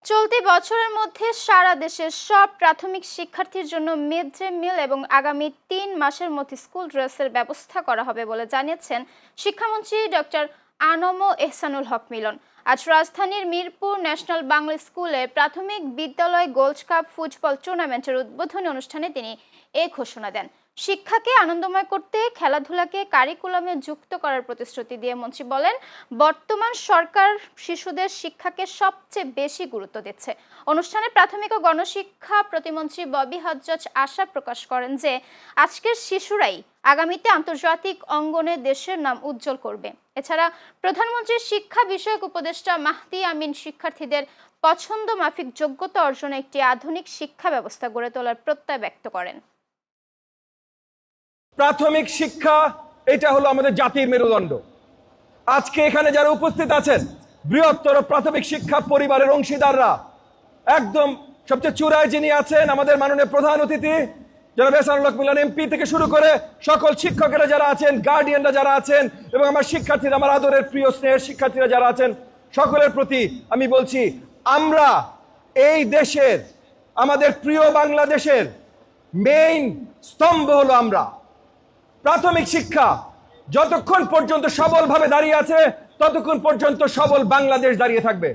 চলতি বছরের মধ্যে সারা দেশের সব প্রাথমিক শিক্ষার্থীর জন্য মিড ডে মিল এবং আগামী ৩ মাসের মধ্যে স্কুল ড্রেসের ব্যবস্থা করা হবে বলে জানিয়েছেন শিক্ষামন্ত্রী ডক্টর আনম এহসানুল হক মিলন। আজ রাজধানীর মিরপুর ন্যাশনাল বাংলা স্কুলে প্রাথমিক বিদ্যালয় গোল্ড কাপ ফুটবল টুর্নামেন্টের উদ্বোধনী অনুষ্ঠানে তিনি এই ঘোষণা দেন। শিক্ষাকে আনন্দময় করতে খেলাধুলাকে কারিকুলামে যুক্ত করার প্রতিশ্রুতি দিয়ে মন্ত্রী বলেন, বর্তমান সরকার শিশুদের শিক্ষাকে সবচেয়ে বেশি গুরুত্ব দিচ্ছে। অনুষ্ঠানে প্রাথমিক ও গণশিক্ষা প্রতিমন্ত্রী ববি হাজ্জাজ আশা প্রকাশ করেন যে আজকের শিশুরাই আগামীতে আন্তর্জাতিক অঙ্গনে দেশের নাম উজ্জ্বল করবে। এছাড়া প্রধানমন্ত্রীর শিক্ষা বিষয়ক উপদেষ্টা মাহদি আমিন শিক্ষার্থীদের পছন্দ মাফিক যোগ্যতা অর্জনে একটি আধুনিক শিক্ষা ব্যবস্থা গড়ে তোলার প্রত্যয় ব্যক্ত করেন। প্রাথমিক শিক্ষা এটা হলো আমাদের জাতির মেরুদণ্ড। আজকে এখানে যারা উপস্থিত আছেন বৃহত্তর প্রাথমিক শিক্ষা পরিবারের অংশীদাররা, একদম সবচেয়ে চূড়ায় যিনি আছেন আমাদের মাননীয় প্রধান অতিথি জনাব এহসানুল হক মিলন এমপি থেকে শুরু করে সকল শিক্ষকেরা যারা আছেন, গার্ডিয়ানরা যারা আছেন এবং আমার শিক্ষার্থীরা, আমার আদরের প্রিয় স্নেহের শিক্ষার্থীরা যারা আছেন, সকলের প্রতি আমি বলছি, আমরা এই দেশের, আমাদের প্রিয় বাংলাদেশের মেইন স্তম্ভ হলো আমরা। প্রাথমিক শিক্ষা যতক্ষণ পর্যন্ত সবলভাবে দাঁড়িয়ে আছে ততক্ষণ পর্যন্ত সবল বাংলাদেশ দাঁড়িয়ে থাকবে।